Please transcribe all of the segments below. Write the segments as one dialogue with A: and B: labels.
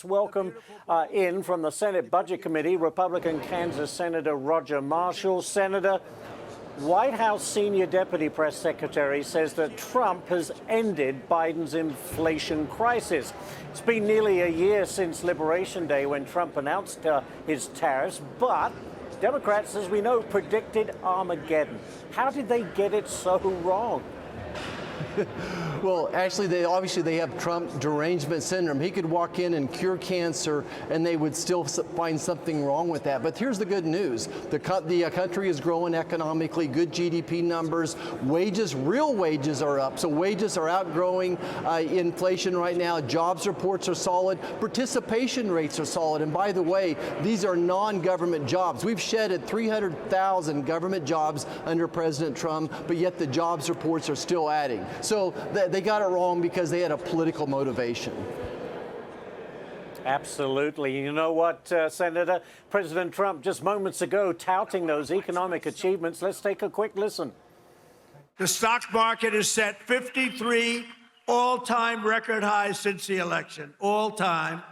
A: Welcome in from the Senate Budget Committee, Republican Kansas Senator Roger Marshall. Senator, White House Senior Deputy Press Secretary says that Trump has ended Biden's inflation crisis. It's been nearly a year since Liberation Day when Trump announced his tariffs, but Democrats, as we know, predicted Armageddon. How did they get it so wrong?
B: Well, actually, they have Trump derangement syndrome. He could walk in and cure cancer, and they would still find something wrong with that. But here's the good news. The country is growing economically, good GDP numbers. Wages, real wages are up. So wages are outgrowing inflation right now. Jobs reports are solid. Participation rates are solid. And by the way, these are non-government jobs. We've shedded 300,000 government jobs under President Trump, but yet the jobs reports are still adding. So they got it wrong because they had a political motivation.
A: Absolutely. You know what, Senator? President Trump just moments ago touting those economic achievements. Let's take a quick listen.
C: The stock market has set 53 all-time record highs since the election, all time.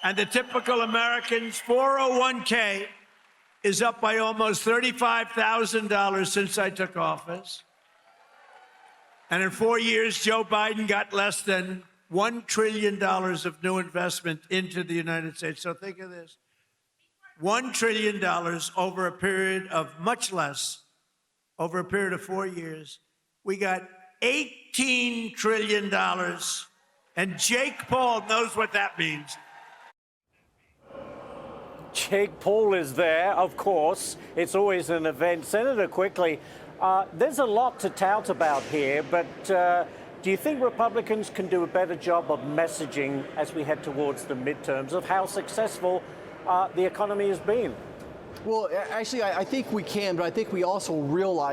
C: And the typical American's 401k is up by almost $35,000 since I took office. And in 4 years, Joe Biden got less than $1 trillion of new investment into the United States. So think of this. $1 trillion over a period of much less, over a period of 4 years. We got $18 trillion. And Jake Paul knows what that means.
A: Jake Paul is there, of course. It's always an event. Senator, quickly, there's a lot to tout about here, but do you think Republicans can do a better job of messaging as we head towards the midterms of how successful the economy has been?
B: Well, actually, I think we can, but I think we also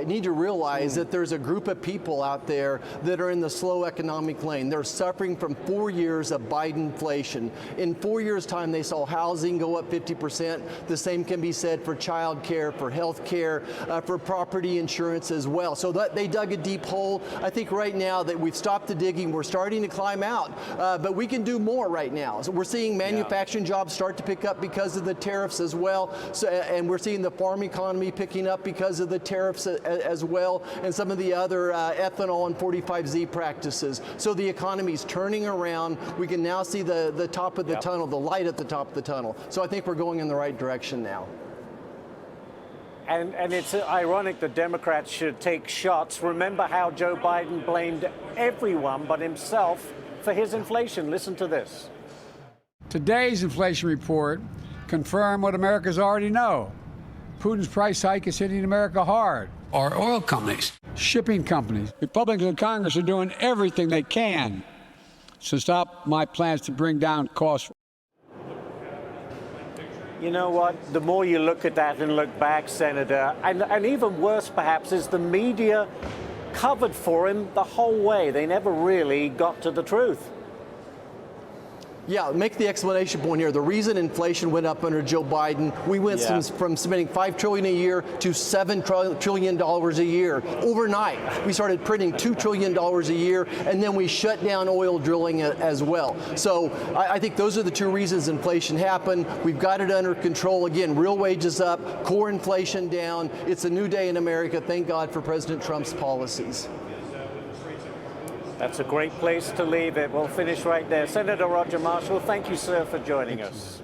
B: need to realize that there's a group of people out there that are in the slow economic lane. They're suffering from 4 years of Biden inflation. In 4 years' time, they saw housing go up 50%. The same can be said for child care, for health care, for property insurance as well. So they dug a deep hole. I think right now that we've stopped the digging, we're starting to climb out, but we can do more right now. So we're seeing manufacturing jobs start to pick up because of the tariffs as well. And we're seeing the farm economy picking up because of the tariffs as well, and some of the other ethanol and 45Z practices. So the economy's turning around. We can now see the top of the tunnel, the light at the top of the tunnel. So I think we're going in the right direction now.
A: And it's ironic that Democrats should take shots. Remember how Joe Biden blamed everyone but himself for his inflation. Listen to this.
D: Today's inflation report confirmed what Americans already know. Putin's price hike is hitting America hard.
E: Our oil companies,
D: shipping companies, Republicans in Congress are doing everything they can to stop my plans to bring down costs.
A: You know what? The more you look at that and look back, Senator, and even worse perhaps is the media covered for him the whole way. They never really got to the truth.
B: Yeah, make the explanation point here. The reason inflation went up under Joe Biden, we went from spending $5 trillion a year to $7 trillion a year. Overnight, we started printing $2 trillion a year, and then we shut down oil drilling as well. So I think those are the two reasons inflation happened. We've got it under control. Again, real wages up, core inflation down. It's a new day in America. Thank God for President Trump's policies.
A: That's a great place to leave it. We'll finish right there. Senator Roger Marshall, thank you, sir, for joining us.